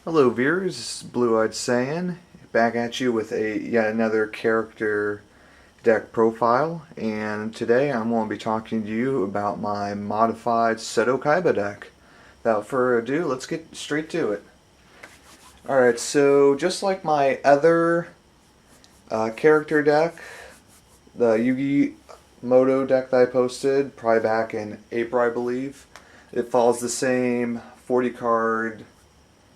Hello viewers, this is BlueEyedSaiyan back at you with yet another character deck profile, and today I'm going to be talking to you about my modified Seto Kaiba deck. Without further ado, let's get straight to it. Alright, so just like my other character deck, the Yugi Moto deck that I posted probably back in April, I believe, it follows the same 40 card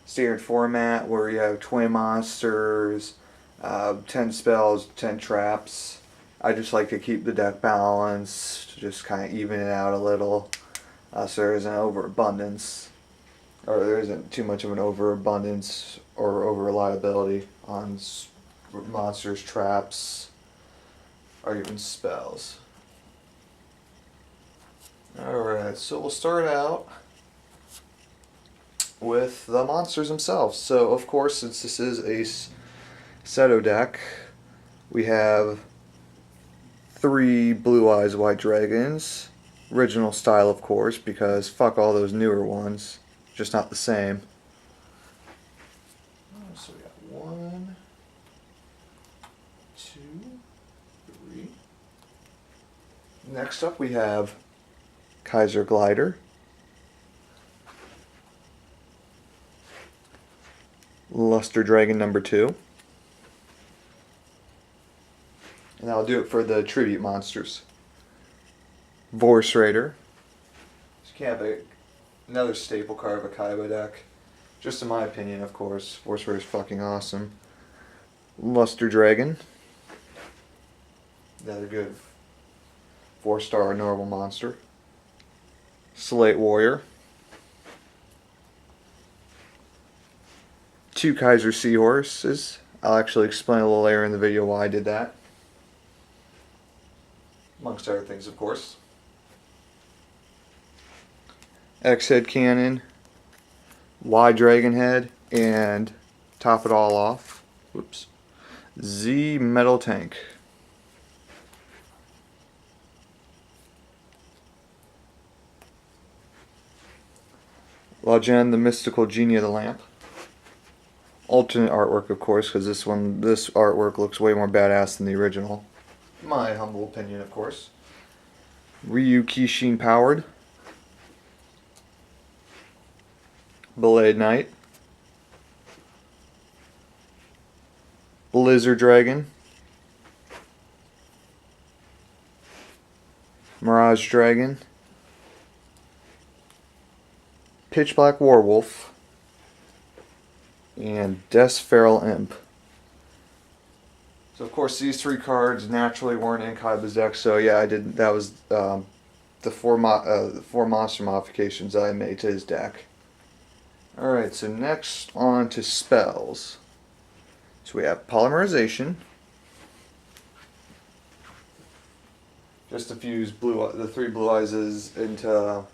standard format where you have 20 monsters, 10 spells, 10 traps. I just like to keep the deck balanced, just kind of even it out a little, so there isn't overabundance, or there isn't too much of an overabundance or over reliability on monsters, traps, or even spells. Alright, so we'll start out with the monsters themselves. So, of course, since this is a Seto deck, we have 3 Blue Eyes White Dragons. Original style, of course, because fuck all those newer ones. Just not the same. So we got 1, 2, 3. Next up we have Kaiser Glider. Luster Dragon number 2. And that'll do it for the tribute monsters. Vorse Raider. Another staple card of a Kaiba deck. Just in my opinion, of course. Vorse Raider's fucking awesome. Luster Dragon. Another good 4-star normal monster. Slate Warrior. 2 Kaiser Seahorses. I'll actually explain a little later in the video why I did that. Amongst other things, of course. X-Head Cannon, Y Dragon Head, and top it all off, whoops, Z Metal Tank. Lajen, the Mystical Genie of the Lamp. Alternate artwork, of course, because this artwork looks way more badass than the original. My humble opinion, of course. Ryu Kishin Powered. Blade Knight. Blizzard Dragon. Mirage Dragon. Pitch Black Warwolf. And Death's Feral Imp. So of course these 3 cards naturally weren't in Kaiba's deck, so yeah, I did. That was the 4 monster modifications I made to his deck. Alright, so next on to spells. So we have Polymerization. Just to fuse the 3 Blue Eyes into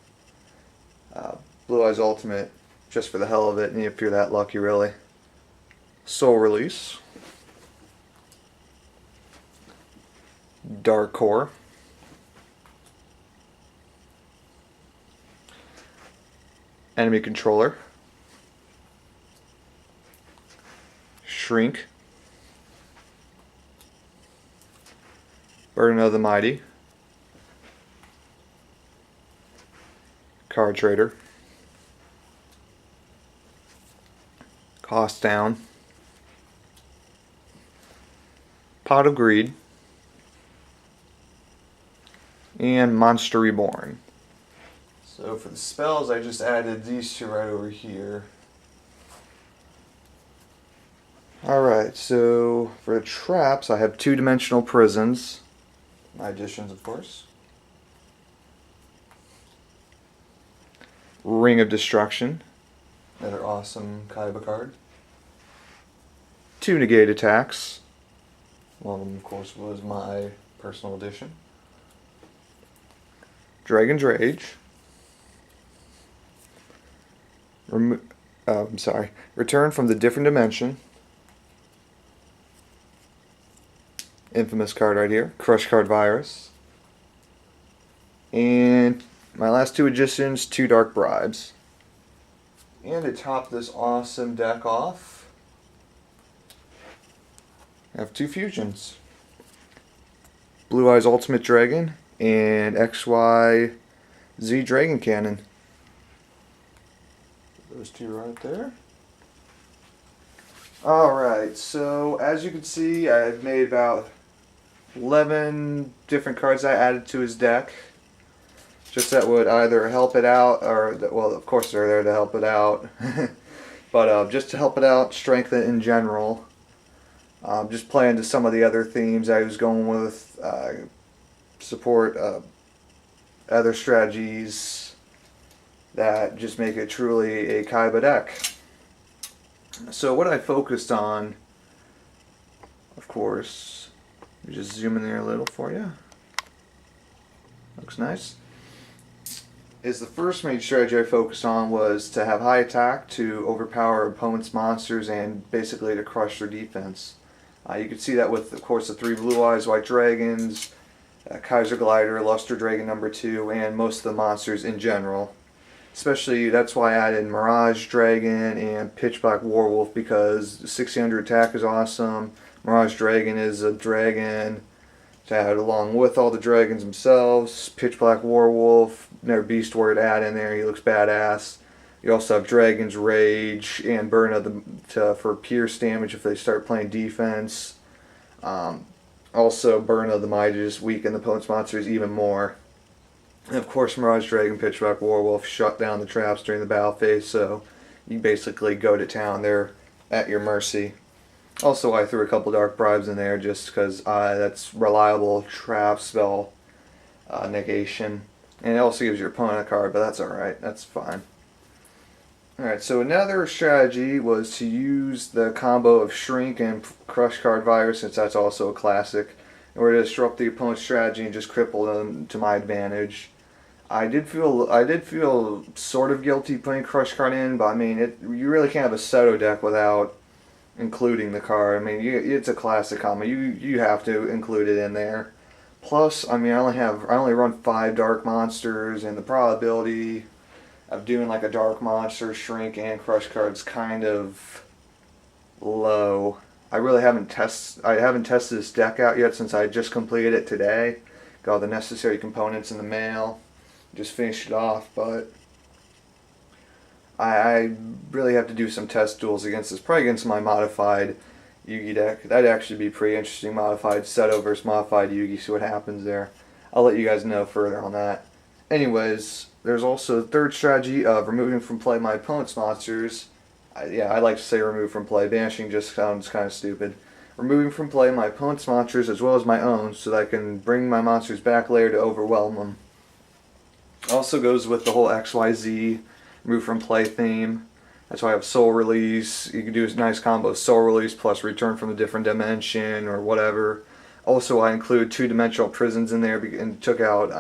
Blue Eyes Ultimate, just for the hell of it, and if you're that lucky, really. Soul Release. Dark Core. Enemy Controller. Shrink. Burden of the Mighty. Card Trader. Cost Down. Pot of Greed. And Monster Reborn. So for the spells, I just added these 2 right over here. Alright, so for the traps, I have 2-dimensional prisons. My additions, of course. Ring of Destruction. Another awesome Kaiba card. 2 negate attacks. One of them, of course, was my personal addition. Dragon's Rage. Return from the Different Dimension. Infamous card right here. Crush Card Virus. And my last 2 additions, 2 Dark Bribes. And to top this awesome deck off, I have two fusions. Blue Eyes Ultimate Dragon and XYZ Dragon Cannon. Those two right there. Alright, so as you can see, I've made about 11 different cards I added to his deck. Just that would either help it out, or, well, of course they're there to help it out. But just to help it out, strengthen it in general. Just play into some of the other themes I was going with, support other strategies that just make it truly a Kaiba deck. So what I focused on, of course, let me just zoom in there a little for you. Looks nice. Is the first main strategy I focused on was to have high attack to overpower opponent's monsters and basically to crush their defense. You can see that with, of course, the 3 Blue Eyes White Dragons, Kaiser Glider, Luster Dragon number 2, and most of the monsters in general. Especially, that's why I added Mirage Dragon and Pitch Black Warwolf, because 1600 attack is awesome. Mirage Dragon is a dragon to add along with all the dragons themselves. Pitch Black Warwolf, another beast word add in there, he looks badass. You also have Dragon's Rage and Burn of the for pierce damage if they start playing defense. Also, Burn of the Mighty to just weaken the opponent's monsters even more. And of course, Mirage Dragon, Pitch Black Warwolf shut down the traps during the battle phase, so you basically go to town. They're at your mercy. Also, I threw a couple Dark Bribes in there just because that's reliable trap spell negation. And it also gives your opponent a card, but that's alright. That's fine. Alright, so another strategy was to use the combo of Shrink and Crush Card Virus, since that's also a classic, in order to disrupt the opponent's strategy and just cripple them to my advantage. I did feel sort of guilty putting Crush Card in, but I mean, you really can't have a Seto deck without including the card. I mean, it's a classic combo. You have to include it in there. Plus, I mean, I only run 5 dark monsters, and the probability of doing like a dark monster, Shrink, and Crush Card's kind of low. I haven't tested this deck out yet since I just completed it today. Got all the necessary components in the mail. Just finished it off, but I really have to do some test duels against this. Probably against my modified Yugi deck. That'd actually be pretty interesting. Modified Seto versus modified Yugi. See what happens there. I'll let you guys know further on that. Anyways, there's also the third strategy of removing from play my opponent's monsters. I like to say remove from play. Banishing just sounds kind of stupid. Removing from play my opponent's monsters as well as my own, so that I can bring my monsters back later to overwhelm them. Also goes with the whole XYZ remove from play theme. That's why I have Soul Release. You can do a nice combo of Soul Release plus Return from a Different Dimension or whatever. Also, I include 2-dimensional prisons in there and took out,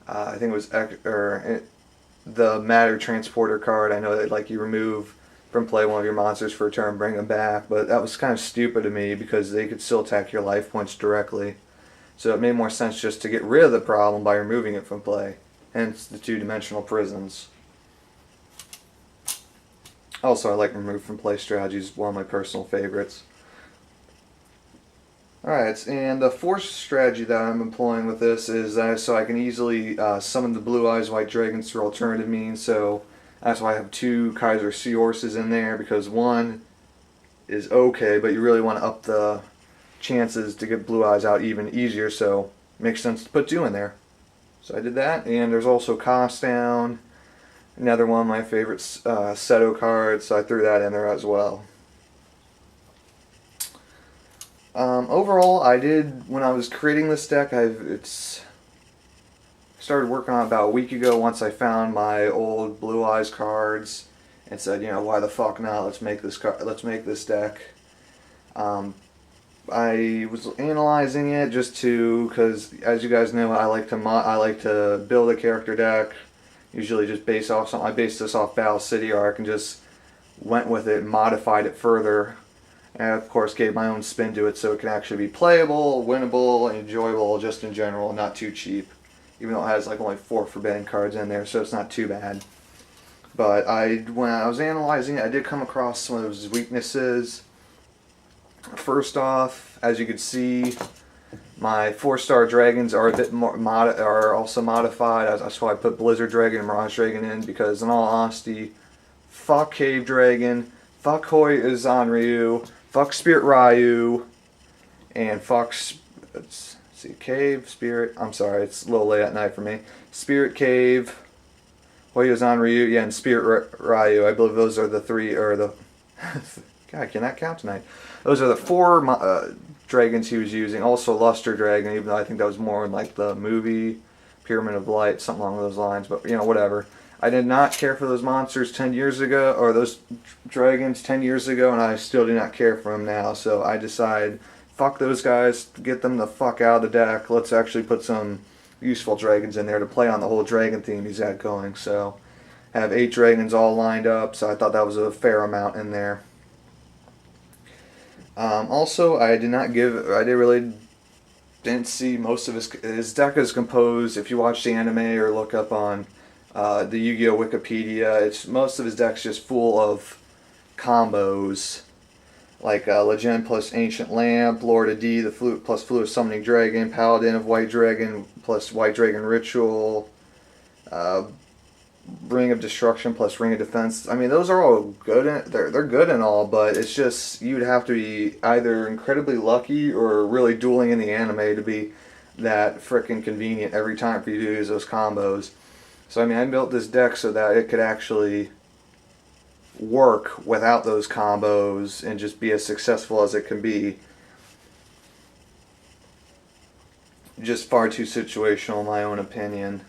I think it was the Matter Transporter card. I know that like you remove from play one of your monsters for a turn, bring them back, but that was kind of stupid to me because they could still attack your life points directly. So it made more sense just to get rid of the problem by removing it from play. Hence the 2-dimensional prisons. Also, I like remove from play strategies, one of my personal favorites. Alright, and the fourth strategy that I'm employing with this is so I can easily summon the Blue Eyes White Dragons through alternative means. So that's why I have 2 Kaiser Seahorses in there, because one is okay, but you really want to up the chances to get Blue Eyes out even easier, so it makes sense to put 2 in there. So I did that, and there's also Cost Down, another one of my favorite Seto cards, so I threw that in there as well. Overall, when I was creating this deck, started working on it about a week ago once I found my old Blue Eyes cards and said, you know, why the fuck not? Let's make this deck. I was analyzing it because as you guys know, I like to build a character deck. Usually just based off something. I based this off Battle City Arc and just went with it and modified it further. And of course gave my own spin to it so it can actually be playable, winnable, and enjoyable just in general, not too cheap. Even though it has like only 4 forbidden cards in there, so it's not too bad. But when I was analyzing it, I did come across some of his weaknesses. First off, as you can see, my 4-star dragons are a bit more are also modified. That's why I put Blizzard Dragon and Mirage Dragon in, because in all honesty, fuck Cave Dragon, fuck Hoi Zanryu, fuck Spirit Ryu, and fuck, let's see, Cave, Spirit, I'm sorry, it's a little late at night for me. Spirit Cave, Hoi Zanryu, yeah, and Spirit Ryu. I believe those are the three, or the, God, I cannot count tonight. Those are the 4 dragons he was using. Also Luster Dragon, even though I think that was more in like the movie Pyramid of Light, something along those lines. But you know, whatever. I did not care for those monsters 10 years ago, or those dragons 10 years ago, and I still do not care for them now. So I decided, fuck those guys, get them the fuck out of the deck. Let's actually put some useful dragons in there to play on the whole dragon theme he's got going. So I have 8 dragons all lined up, so I thought that was a fair amount in there. Also, I didn't see most of his deck is composed. If you watch the anime or look up on the Yu-Gi-Oh Wikipedia, most of his deck's just full of combos, like Legend plus Ancient Lamp, Lord of D, the Flute plus Flute of Summoning Dragon, Paladin of White Dragon plus White Dragon Ritual, Ring of Destruction plus Ring of Defense. I mean, those are all good. They're good and all, but it's just you'd have to be either incredibly lucky or really dueling in the anime to be that frickin' convenient every time for you to use those combos. So I mean, I built this deck so that it could actually work without those combos and just be as successful as it can be. Just far too situational, in my own opinion.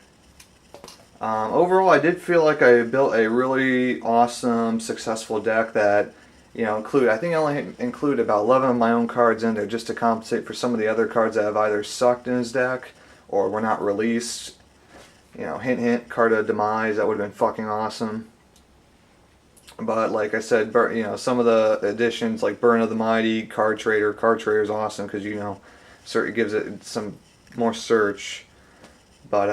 Overall, I did feel like I built a really awesome, successful deck that, you know, I think I only include about 11 of my own cards in there just to compensate for some of the other cards that have either sucked in his deck or were not released. You know, hint hint, Card of Demise, that would have been fucking awesome. But like I said, you know, some of the additions like Burn of the Mighty, Card Trader is awesome because, you know, it gives it some more search. But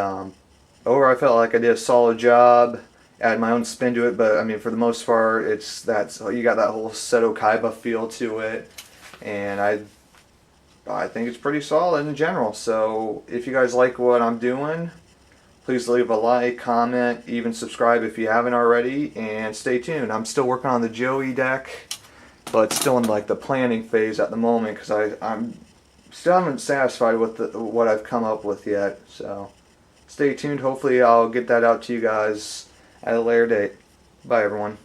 overall, I felt like I did a solid job. Add my own spin to it, but I mean, for the most part, you got that whole Seto Kaiba feel to it, and I think it's pretty solid in general. So if you guys like what I'm doing, please leave a like, comment, even subscribe if you haven't already, and stay tuned. I'm still working on the Joey deck, but still in like the planning phase at the moment because I'm still haven't satisfied with what I've come up with yet. So stay tuned. Hopefully I'll get that out to you guys at a later date. Bye everyone.